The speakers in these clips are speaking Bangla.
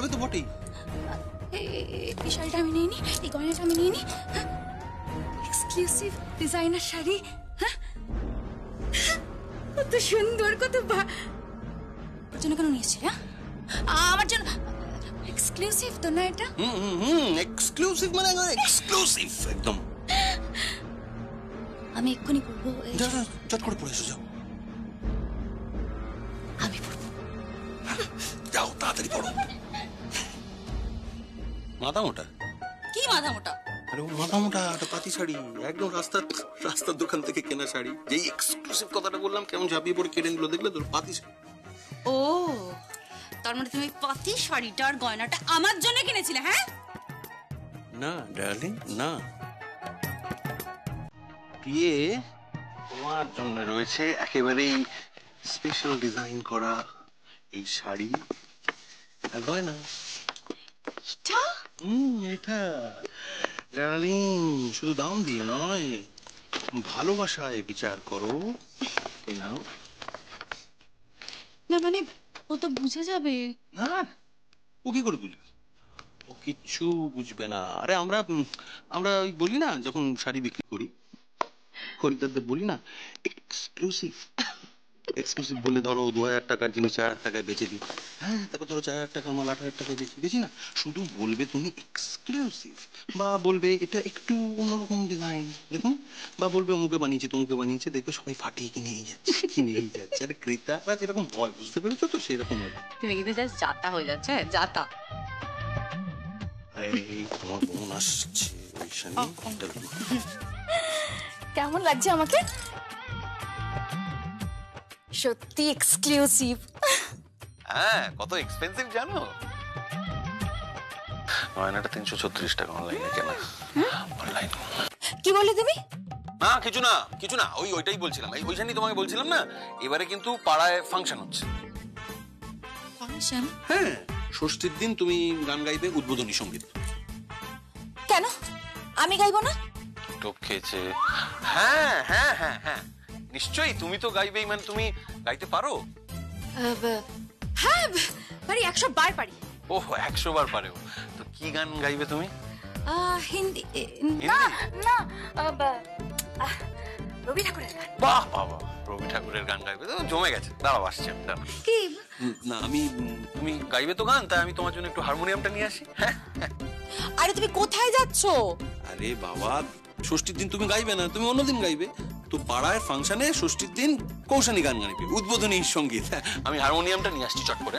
হবে তো বটেই। এই শাড়িটা আমি নিয়ে নি, এই গয়নাটা আমি নিয়ে নি, এক্সক্লুসিভ ডিজাইনার শাড়ি, হ্যাঁ কত সুন্দর, কত ওর জন্য কেন নিয়েছি? আমার জন্য এক্সক্লুসিভ তো না এটা? এক্সক্লুসিভ মানে এক্সক্লুসিভ একদম। আমি এক্ষুনি পড়বো। চট করে পড়ে এসো, যাও। আমি পড়বো, যাও তাড়াতাড়ি পড়ো। মাথা মোটা? কি মাথা মোটা? আরে ও মাথা মোটা, একটা পাতি শাড়ি, একদম রাস্তার দোকান থেকে কেনা শাড়ি। যেই এক্সক্লুসিভ কথাটা বললাম কেমন ঝাঁপিয়ে পড়ে কেড়ে নিল, দেখলে তোর পাতি শাড়ি। ও তার মানে তুমি পাতি শাড়িটা আর গয়নাটা আমার জন্য কিনেছিলে? হ্যাঁ না ডার্লিং, না, বিয়ে তোমার জন্য রয়েছে একেবারেই স্পেশাল ডিজাইন করা এই শাড়ি আর গয়না। এটা ডার্লিং শুধু দাম দিয়ে নয়, ভালোবাসায় বিচার করো। নাও। না মানে ও তো বুঝে যাবে। না, ও কি করে বুঝবে? ও কিচ্ছু বুঝবে না। আরে আমরা ওই বলি না, যখন শাড়ি বিক্রি করি খরিদ্দারদের বলি না এক্সক্লুসিভ বলে, ধরো 2000 টাকার জিনিস 4000 টাকায় বেচে দিই। হ্যাঁ, তারপর ধরো 4000 টাকা মাল 8000 টাকায় বেচি না, শুধু বলবে তুমি এক্সক্লুসিভ, বা বলবে এটা একটু অন্যরকম ডিজাইন দেখুন, বা বলবে অমুকে বানিয়েছে তমুকে বানিয়েছে, দেখবে সবাই ফাটিয়ে কিনেই যাচ্ছে। আরে ক্রেতারা যেরকম হয়, বুঝতে পেরেছো তো, সেরকম হয়। তুমি কিন্তু জাস্ট জাতা হয়ে যাচ্ছে, জাতা। এই তোমার বোন আসছে, কেমন লাগছে আমাকে? সত্যি এক্সক্লুসিভ। হ্যাঁ, কত এক্সপেন্সিভ জানো? গয়নাটা 336 টাকা অনলাইনে কেনা। অনলাইন। কি বললে তুমি? না কিছু না, ওইটাই বলছিলাম। ওই জন্যই তোমাকে বলছিলাম না, এবারে কিন্তু পাড়ায় ফাংশন হচ্ছে। ফাংশন? হ্যাঁ, ষষ্ঠীর দিন তুমি গান গাইবে, উদ্বোধনী সঙ্গীত। কেন আমি গাইবো না? টোপ খেয়েছে। হ্যাঁ হ্যাঁ হ্যাঁ হ্যাঁ, নিশ্চয়ই তুমি তো গাইবেই, মানে তুমি গাইতে পারো? হ্যাঁ পারি, 100 বার পারি। ওহ, 100 বার পারেও। তো কি গান গাইবে তুমি? হিন্দি না, রবি ঠাকুরের গান। বাহ বাবা, রবি ঠাকুরের গান গাইবে তো জমে গেছে। দাঁড়াও, আসছি আমি। কি না, তুমি গাইবে তো গান, তাই আমি তোমার জন্য একটু হারমোনিয়ামটা নিয়ে আসি। আরে তুমি কোথায় যাচ্ছো? আরে বাবা, ষষ্ঠীর দিন তুমি গাইবে না, তুমি অন্যদিন গাইবে তো। পাড়ায় ফাংশনে ষষ্ঠীর দিন কৌশানী গান গাইবে, উদ্বোধনী সঙ্গীত। আমি হারমোনিয়ামটা নিয়ে আসছি চট করে।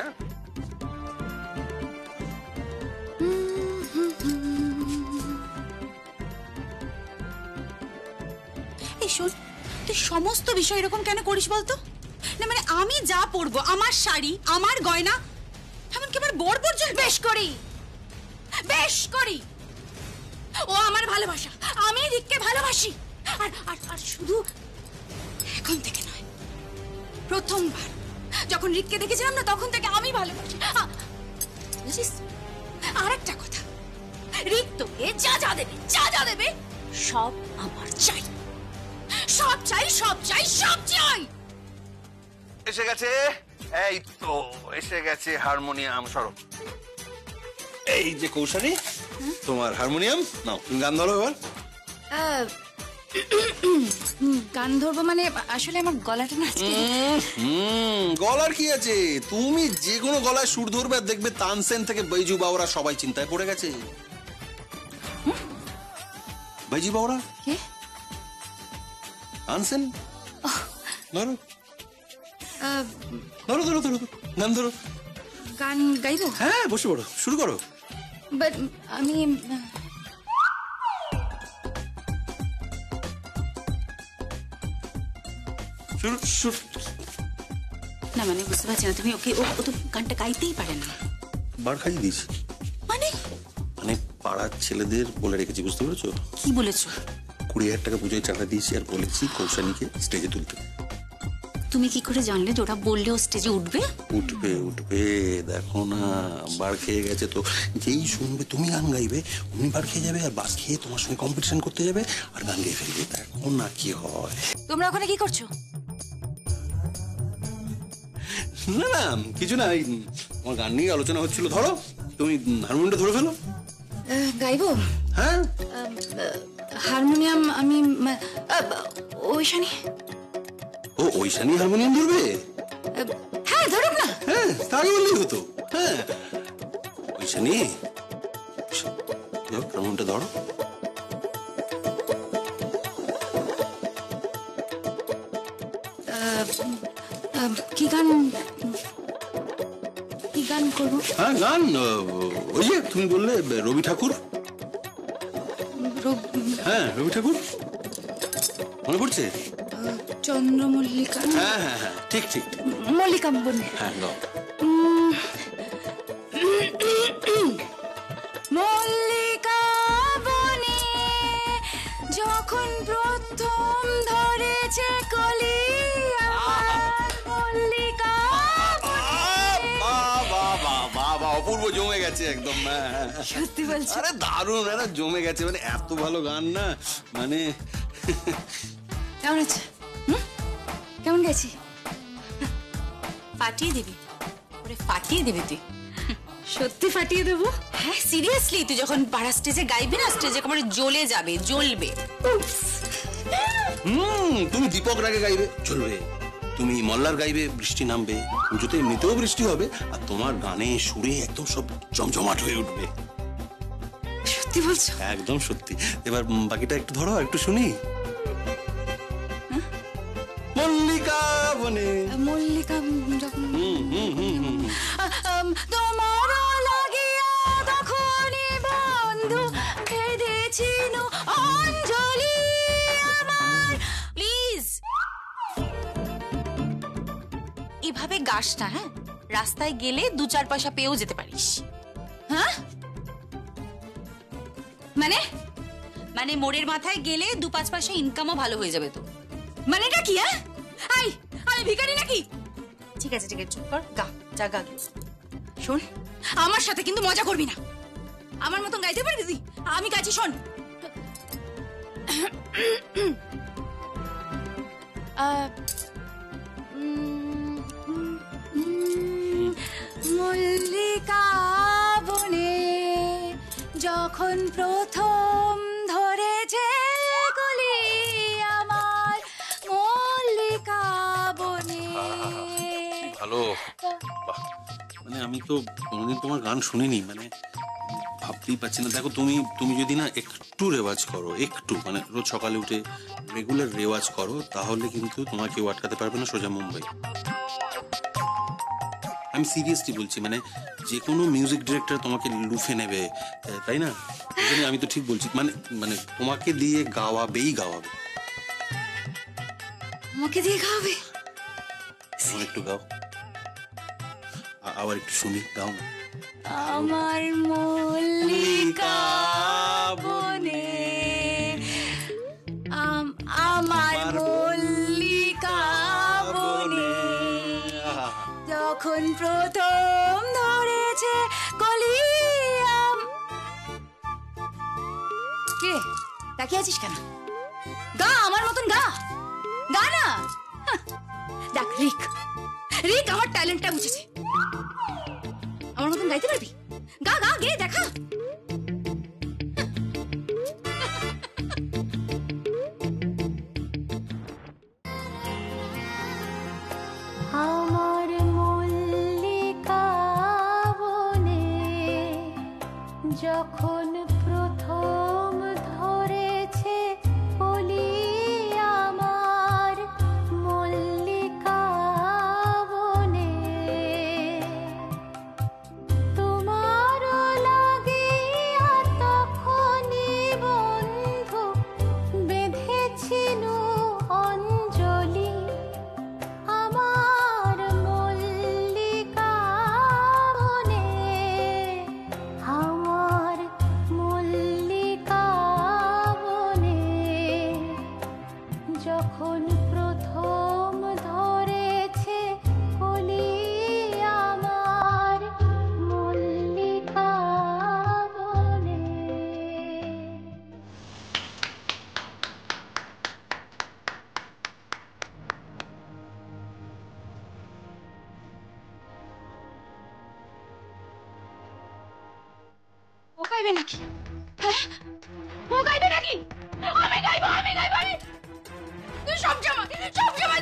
এই শোন, তুই সমস্ত বিষয় এরকম কেন করিস বলতো? না মানে আমি যা পরবো, আমার শাড়ি, আমার গয়না, এমনকি আমার বর পর্যন্ত বেশ করি। ও আমার ভালোবাসা, আমি রিককে ভালোবাসি। আর শুধু এখন থেকে নয়, প্রথমবার যখন রিককে দেখেছিলাম না, তখন থেকে আমি ভালোবাসি। বুঝিস? আর একটা কথা, রিক তোকে যা যা দেবে সব আমার চাই। সব চাই। এসে গেছে, এই তো এসে গেছে হারমোনিয়াম। সরো, এই যে কৌশানী, তোমার হারমোনিয়াম নাও, তুমি গান ধরো এবার। গান ধরবো মানে আসলে আমার গলাটা না। গলার কি আছে, তুমি যে কোনো গলায় সুর ধরবে আর দেখবে তানসেন থেকে বাইজু বাওরা সবাই চিন্তায় পড়ে গেছে। বাইজু বাওরা কে? তানসেন। ধরো গান ধরো। গান গাইবো? হ্যাঁ, বসে পড়ো, শুরু করো। বাট আমি না মানে বুঝতে পারছি না তুমি ওকে, ও তো গানটা গাইতেই পারে না। বার খাইয়ে দিয়েছি মানে পাড়ার ছেলেদের বলে রেখেছি, বুঝতে পেরেছো? কি বলেছো? 20,000 টাকা পুজোয় টাকা দিয়েছি, আর বলেছি কৌশানীকে স্টেজে তুলতে। তুমি কি করে জানলে যে ওরা বললে ও স্টেজে উঠবে? উঠবে, দেখো না, বার খেয়ে গেছে তো। যেই শুনবে তুমি গান গাইবে, উনি বার খেয়ে যাবে, আর বাস খেয়ে তোমার সঙ্গে কম্পিটিশন করতে যাবে আর গান গেয়ে ফেলবে। দেখো না কি হয়। তোমরা ওখানে কি করছো? না কিছু না, আমার গান নিয়ে আলোচনা হচ্ছিল। ধরো তুমি হারমোনিয়ামটা ধরে ফেলো। গাইবো? হ্যাঁ, হারমোনিয়াম আমি ওইখানে। ও ওইখানে হারমোনিয়াম ধরবে? হ্যাঁ ধরুক না। হ্যাঁ, তাই বললেই হতো। হ্যাঁ, ওইখানে হারমোনিয়ামটা ধরো। কি গান করবো? হ্যাঁ, গান ওই যে তুমি বললে রবি ঠাকুর। হ্যাঁ, রবি ঠাকুর মনে পড়ছে? চন্দ্রমল্লিকা। হ্যাঁ হ্যাঁ হ্যাঁ, ঠিক ঠিক। মল্লিকা বলে। হ্যাঁ, গাও। মল্লিকা বনে যখন প্রথম ধরেছে কলি আমার মল্লিকা। অপূর্ব, জমে গেছে একদম। সত্যি বলছো? আরে দারুণ, আরে জমে গেছে, মানে এত ভালো গান না, মানে কেমন আছে? কেমন গেছি? ফাটিয়ে দিবি, ওরে ফাটিয়ে দিবি তুই। সত্যি ফাটিয়ে দেবো? হ্যাঁ সিরিয়াসলি, তুই যখন পাড়া স্টেজে গাইবি না, স্টেজে একেবারে জ্বলে যাবে, জ্বলবে। তুমি দীপক রাগে গাইবে, চলবে। তুমি মল্লার গাইবে, বৃষ্টি নামবে। পুজোতে এমনিতেও বৃষ্টি হবে, আর তোমার গানে সুরে একদম সব জমজমাট হয়ে উঠবে। সত্যি বলছো? একদম সত্যি। এবার বাকিটা একটু ধরো, একটু শুনি। মল্লিকা বনে। মল্লিকা যখন তোমার লাগিয়া তখনই বন্ধু খেদেছিল অঞ্জলি আমার। প্লিজ এভাবে গাস না। হ্যাঁ, রাস্তায় গেলে 2-4 পয়সা পেয়েও যেতে পারিস। হ্যাঁ মানে মোড়ের মাথায় গেলে 2-5 পয়সা ইনকামও ভালো হয়ে যাবে তো। মানেটা কি? হ্যাঁ, আমি ভিখারি নাকি? ঠিক আছে চুপ কর, গা যা গা। শোন, আমার সাথে কিন্তু মজা করবি না। আমার মতন গাইতে পারবি তুই? আমি গাইছি, শোন। মল্লিকা বনে যখন প্রথম ধরেছে কলি আমার মল্লিকা বনে। ভালো, মানে আমি তো কোনোদিন তোমার গান শুনিনি, মানে ভাবতেই পারছি না। দেখো, তুমি যদি না একটু রেওয়াজ করো, একটু মানে রোজ সকালে উঠে রেগুলার রেওয়াজ করো, তাহলে কিন্তু তোমাকে কেউ আটকাতে পারবে না, সোজা মুম্বাই। আমি সিরিয়াসলি বলছি, মানে যে কোনো মিউজিক ডিরেক্টর তোমাকে লুফে নেবে, তাই না? আমি তো ঠিক বলছি, মানে তোমাকে দিয়ে গাওয়াবে। আমাকে দিয়ে গাওয়াবে? একটু গাও, আবার একটু শুনি, গাও না। আমার মল্লিকা বনে, আমার মল্লিকা বনে যখন প্রথম ধরেছে কলি। কে তাকিয়ে আছিস কেন? গা, আমার মতন গা না। দেখ রিক আমার ট্যালেন্টটা বুঝেছে। আমার মতন গাইতে পারবি? গা গে দেখা। আমার মল্লিকা বনে যখন প্রথম ধরেছে কলি আমার মল্লিকা বনে তোমার লাগিয়া তখনই বন্ধু বেঁধেছিল অঞ্জলি আমার মল্লিকা বনে আমার গাইবে নাকি? হ্যাঁ, ও গাইবে নাকি? আমি গাইবো, আমি গাইবো, আমি। তুই সব সময়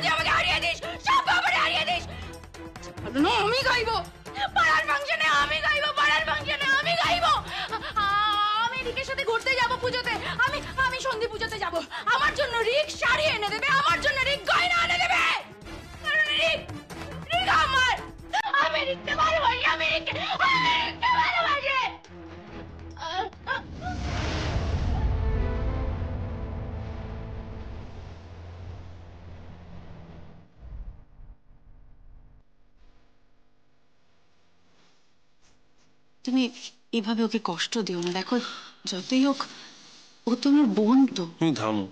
তুই আমাকে হারিয়ে দিস, সব ব্যাপারে হারিয়ে দিস। না, আমি গাইবো পাড়ার ফাংশনে, আমি গাইবো পাড়ার ফাংশনে, আমি গাইবো। আমি রিকের সাথে ঘুরতে যাব পুজোতে, আমি সন্ধি পুজোতে যাব। আমার জন্য রিক শাড়ি এনে দেবে, আমার জন্য রিক গয়না এনে দেবে। কারণ রিক আমার, আমি রিককে ভালোবাসি, আমি রিককে ভালোবাসি। তুমি এভাবে ওকে কষ্ট দিও না। দেখো, যতই হোক ও তোমার বোন তো। তুমি থামো,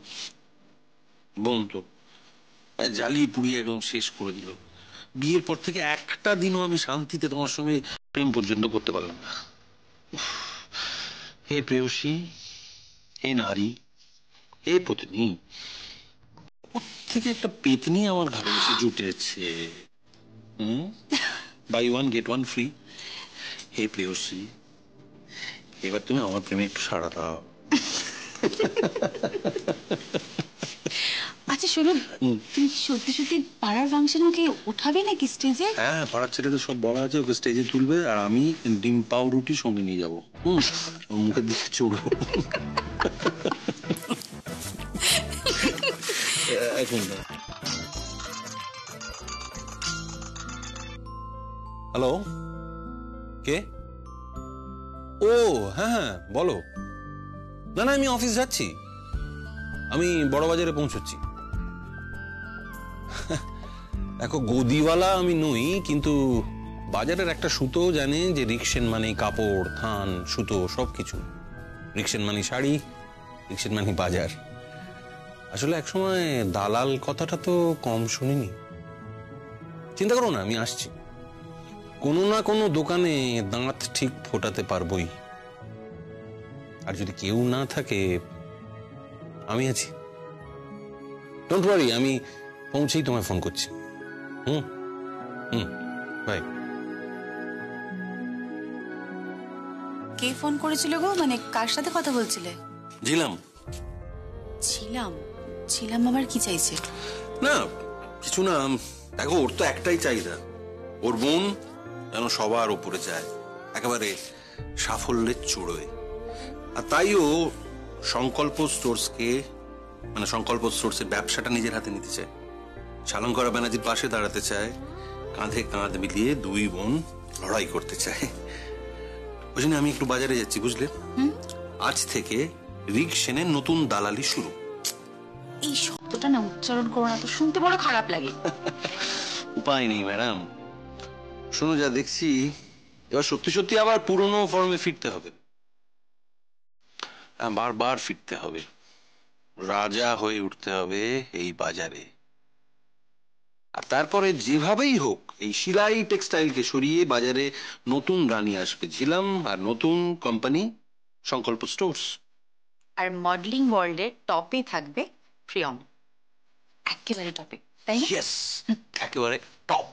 বোন তো জ্বালিয়ে পুড়িয়ে একদম শেষ করে দিল। বিয়ের পর থেকে একটা দিনও আমি শান্তিতে তোমার সঙ্গে প্রেম পর্যন্ত করতে পারলাম না। হে প্রেয়সী, হে নারী, হে পত্নী, থেকে একটা পেতনি আমার ঘরে এসে জুটেছে। Buy one get one free. হে প্রেয়সী, এবার তুমি আমার প্রেমে একটু সাড়া দাও। আচ্ছা শোনো, তুমি সত্যি সত্যি পাড়ার ফাংশনে ওকে উঠাবে নাকি স্টেজে? হ্যাঁ, পাড়ার ছেলেদের সব বলা আছে, ওকে স্টেজে তুলবে আর আমি ডিম পাউ রুটি সঙ্গে নিয়ে যাবো। মুখের দিকে চড়বো। হ্যালো, কে? ও হ্যাঁ হ্যাঁ, বলো। না না, আমি অফিস যাচ্ছি, আমি বড় বাজারে পৌঁছচ্ছি। দেখো, গদিওয়ালা আমি নই, কিন্তু বাজারের একটা সুতো জানে যে রিকশন মানে কাপড়, থান, সুতো সবকিছু। রিকশন মানে শাড়ি, রিকশন মানে বাজার। আসলে একসময় দালাল কথাটা তো কম শুনিনি। চিন্তা করো না, আমি আসছি। কোনো না কোনো দোকানে দাঁত ঠিক ফোটাতে পারবোই। আর যদি কেউ না থাকে, আমি আছি। ডোন্ট ওয়ারি, আমি পৌঁছেই তোমায় ফোন করছি। হুম হুম, বাই। কে ফোন করেছিল গো? মানে কার সাথে কথা বলছিলে? ঝিলাম। ছিলাম আবার কি চাইছে? না কিছু না, দেখো ওর তো একটাই চাহিদা, ওর বোন যেন সবার উপরে যায়, একেবারে সাফল্যের চূড়োয়। আর তাই ও সংকল্প স্টোর্সকে, মানে সংকল্প স্টোর্সের ব্যবসাটা নিজের হাতে নিতে চায়। শালঙ্করা ব্যানার্জির পাশে দাঁড়াতে চায়, কাঁধে কাঁধ মিলিয়ে দুই বোন লড়াই করতে চায়। ওই জন্য আমি একটু বাজারে যাচ্ছি, বুঝলে? আজ থেকে রিক সেনের নতুন দালালি শুরু। এই শব্দটা না উচ্চারণ করো না তো, শুনতে বড় খারাপ লাগে। উপায় নেই ম্যাডাম, শুনো যা দেখছি, এবার সত্যি সত্যি আবার পুরনো ফর্মে ফিরতে হবে, বারবার ফিরতে হবে, রাজা হয়ে উঠতে হবে এই বাজারে। আর তারপরে যেভাবেই হোক এই শিলাই টেক্সটাইলকে সরিয়ে বাজারে নতুন রানী আসবে ঝিলাম, আর নতুন কোম্পানি সংকল্প স্টোর্স। আর মডেলিং ওয়ার্ল্ডের টপে থাকবে প্রিয়ম, একেবারে টপে, তাই না? ইয়েস, একেবারে টপ।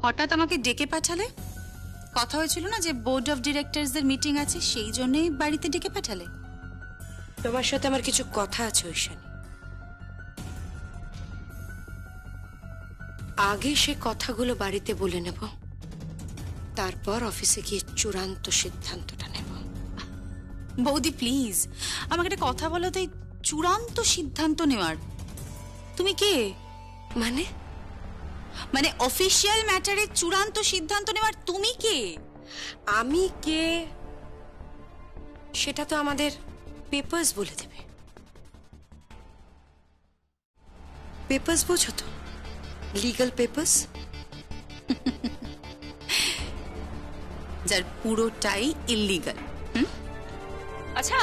হঠাৎ আমাকে ডেকে পাঠালে? কথা হয়েছিল না যে বোর্ড অফ ডিরেক্টরসদের মিটিং আছে, সেই জন্যই বাড়িতে ডেকে পাঠালে? তোমার সাথে আমার কিছু কথা আছে ঐশানী। আগে সে কথাগুলো বাড়িতে বলে নেব, তারপর অফিসে গিয়ে চূড়ান্ত সিদ্ধান্তটা নেব। বৌদি প্লিজ, আমাকে একটা কথা বলো তো, এই চূড়ান্ত সিদ্ধান্ত নেওয়ার তুমি কে? মানে অফিশিয়াল ম্যাটারে চূড়ান্ত সিদ্ধান্ত নেওয়ার তুমি কে? আমি কে সেটা তো আমাদের পেপারস বলে দেবে। পেপারস বোঝো তো, লিগ্যাল পেপারস, যার পুরোটাই ইল্লিগাল। আচ্ছা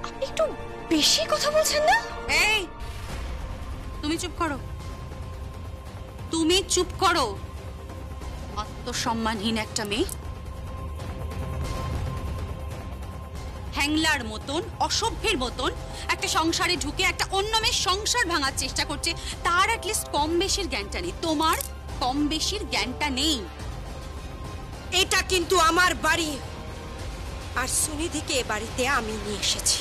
আপনি একটু বেশি কথা বলছেন না? এই তুমি চুপ করো, তুমি চুপ করো, আত্মসম্মানহীন একটা মেয়ে। হ্যাংলার মতন, অসভ্যের মতন একটা সংসারে ঢুকে একটা অন্য মেয়ের সংসার ভাঙার চেষ্টা করছে, তার অ্যাটলিস্ট কম বেশির জ্ঞানটা নেই। তোমার কম বেশির জ্ঞানটা নেই। এটা কিন্তু আমার বাড়ি, আর সুনিধিকে এ বাড়িতে আমি নিয়ে এসেছি,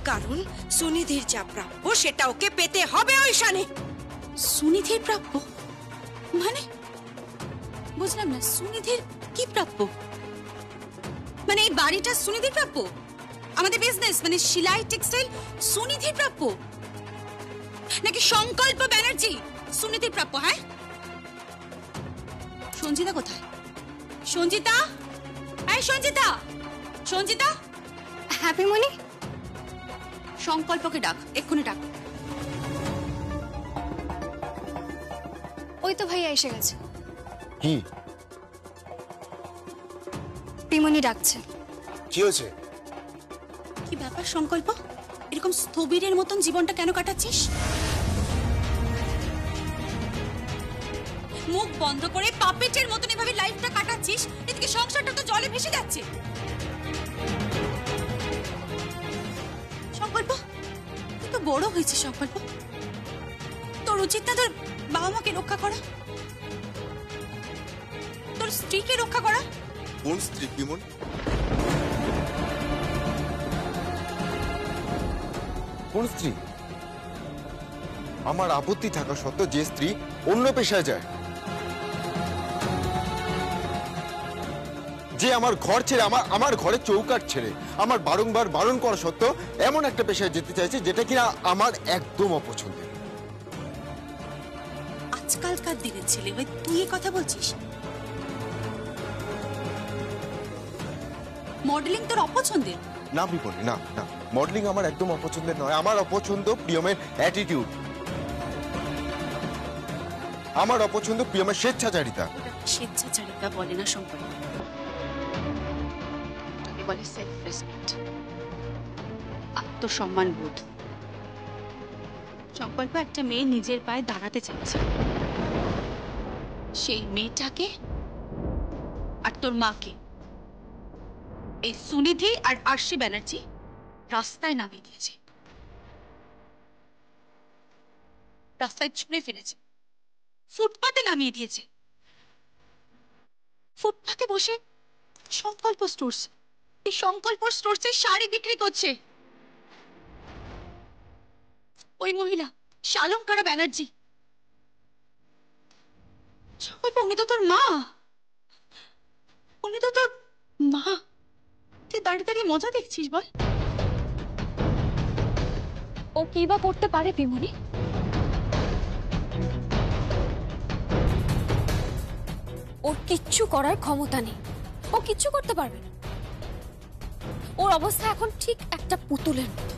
কারণ সুনিধির যা প্রাপ্য সেটা ওকে পেতে হবে ঐশানী। সুনিধির প্রাপ্য মানে? বুঝলাম না, সুনিধির কি প্রাপ্য? মানে এই বাড়িটা সুনিধির প্রাপ্য? আমাদের বিজনেস মানে সেলাই টেক্সটাইল সুনিধির প্রাপ্য? নাকি সংকল্প ব্যানার্জি সুনিধির প্রাপ্য? হ্যাঁ, সঞ্জিতা কোথায়? সঞ্জিতা, এই সঞ্জিতা, সঞ্জিতা। হ্যাপি মনি, সংকল্পকে ডাক, এক্ষুনি ডাক। ওই তো ভাইয়া এসে গেছে। কি পিমনি ডাকছে। কি হয়েছে? কি ব্যাপার সংকল্প? এরকম স্থবিরের মতন জীবনটা কেন কাটাচ্ছিস? মুখ বন্ধ করে পাপেটের মতন এভাবে লাইফটা কাটাচ্ছিস, এদিকে সংসারটা তো জলে ভেসে যাচ্ছে। সংকল্প, তুই তো বড় হয়েছিস সংকল্প, তোর উচিত না তোর বাবা মাকে রক্ষা করা, তোর স্ত্রীকে রক্ষা করা। কোন স্ত্রী পিমন? কোন স্ত্রী? আমার আপত্তি থাকা সত্ত্বেও যে স্ত্রী অন্য পেশায় যায়, যে আমার ঘর ছেড়ে আমার ঘরে চৌকাঠ ছেড়ে আমার বারংবার বারণ করা সত্ত্বেও এমন একটা পেশায় যেতে চাইছে যেটা কিনা আমার একদম অপছন্দের। আজকালকার দিনের ছেলে হয়ে তুই এই কথা বলছিস? মডেলিং তোর অপছন্দের? না বিপনি, না না, মডেলিং আমার একদম অপছন্দের নয়। আমার অপছন্দ প্রিয়মের অ্যাটিটিউড, আমার অপছন্দ প্রিয়মের স্বেচ্ছাচারিতা। স্বেচ্ছাচারিতা বলে না সম্পর্ক, তাকে বলে সেলফ রেসপেক্ট, আত্মসম্মান বোধ। সংকল্প একটা মেয়ে নিজের পায়ে দাঁড়াতে চাইছে, সেই মেয়েটাকে আর তোর মাকে এই সুনিধি আর আরশি ব্যানার্জি রাস্তায় নামিয়ে দিয়েছে, রাস্তায় ছুঁড়ে ফেলেছে, ফুটপাতে নামিয়ে দিয়েছে। ফুটপাতে বসে সংকল্প স্টোর্স, এই সংকল্প স্টোর্সে শাড়ি বিক্রি করছে ওই মহিলা শালঙ্কারা ব্যানার্জি। সংকল্প, উনি তো তোর মা, উনি তো তোর মা। তুই দাঁড়িয়ে দাঁড়িয়ে মজা দেখছিস বল? ও কি বা করতে পারে পিমনি? ওর কিচ্ছু করার ক্ষমতা নেই, ও কিচ্ছু করতে পারবে না। ওর অবস্থা এখন ঠিক একটা পুতুলের মতো।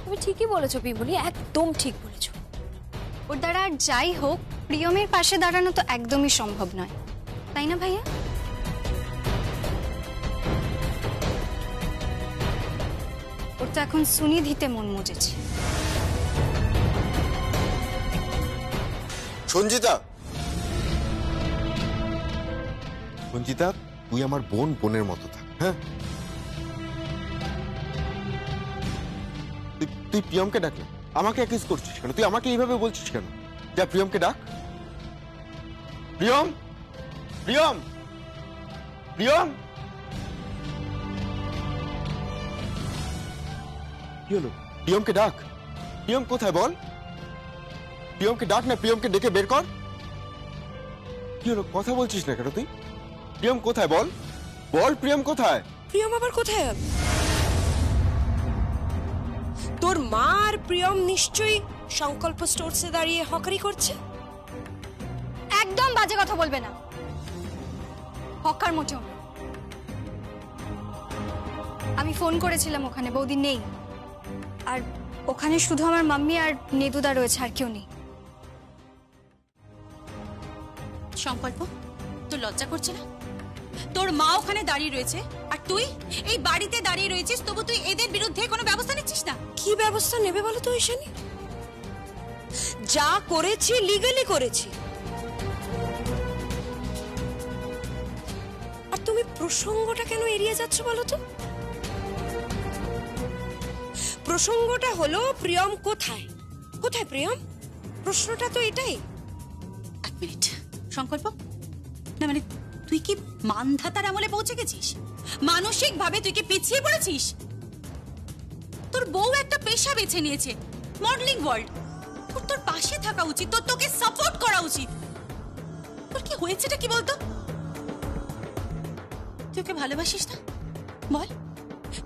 তুমি ঠিকই বলেছো পিমনি, একদম ঠিক বলেছো। ওর দ্বারা আর যাই হোক প্রিয়মের পাশে দাঁড়ানো তো একদমই সম্ভব নয়, তাই না ভাইয়া? ওর তো এখন সুনিধিতে মন মজেছে। সঞ্জিতা, সঞ্জিতা, তুই আমার বোন, বোনের মতো থাক। হ্যাঁ, তুই প্রিয়মকে ডাকলে আমাকে অ্যাকিউজ করছিস কেন? তুই আমাকে এইভাবে বলছিস কেন? যা প্রিয়মকে ডাক। প্রিয়ম, প্রিয়ম, প্রিয়ম। কি হলো? প্রিয়মকে ডাক। প্রিয়ম কোথায় বল? প্রিয়মকে ডাক না, প্রিয়মকে ডেকে বের কর। কি হলো, কথা বলছিস না কেন তুই? প্রিয়ম কোথায় বল? বল প্রিয়ম কোথায়? প্রিয়ম আবার কোথায় হবে? তোর মা আর প্রিয়ম নিশ্চয়ই সংকল্প স্টোরসে দাঁড়িয়ে হকারি করছে। একদম বাজে কথা বলবে না, হকার মোটেও না। আমি ফোন করেছিলাম, ওখানে বৌদি নেই, আর ওখানে শুধু আমার মাম্মি আর নেদুদা রয়েছে, আর কেউ নেই। সংকল্প, তোর লজ্জা করছে না? তোর মা ওখানে দাঁড়িয়ে রয়েছে আর তুই এই বাড়িতে দাঁড়িয়ে রয়েছিস, তবু তুই এদের বিরুদ্ধে কোনো ব্যবস্থা নিচ্ছিস না। কি ব্যবস্থা নেবে বলো তো ঐশানী? যা করেছি লিগালি করেছি। আর তুমি প্রসঙ্গটা কেন এড়িয়ে যাচ্ছ বলো তো? প্রসঙ্গটা হলো প্রিয়ম কোথায়? কোথায় প্রিয়ম? প্রশ্নটা তো এটাই। এক মিনিট সংকল্প, না মানে তুই কি মানধাতার আমলে পৌঁছে গেছিস? মানসিক ভাবে তুই কি পিছিয়ে পড়েছিস? তোর বউ একটা পেশা বেছে নিয়েছে, মডেলিং ওয়ার্ল্ড। তোর পাশে থাকা উচিত, তোকে সাপোর্ট করা উচিত। তোর কি হয়েছেটা কি বলতো? তুই ওকে ভালোবাসিস না? বল,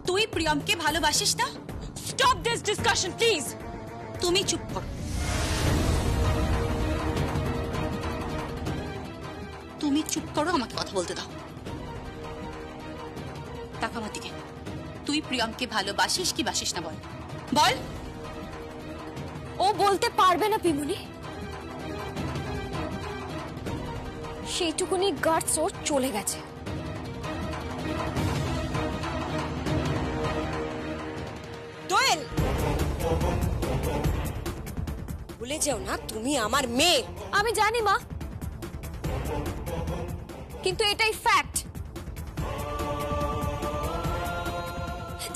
তুই প্রিয়মকে ভালোবাসিস না? Stop this discussion please. তুমি চুপ করো। তুমি চুপ করো, আমাকে কথা বলতে দাও। টাকা আমার দিকে। তুই প্রিয়মকে ভালোবাসিস কি বাসিস না বল, বল। ও বলতে পারবে না পিমুনি, সেইটুকুনি গার্ডস ওর চলে গেছে। দোয়েল, ভুলে যাও না তুমি আমার মেয়ে। আমি জানি মা, কিন্তু এটাই ফ্যাক্ট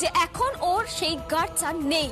যে এখন ওর সেই গার্ডস আর নেই।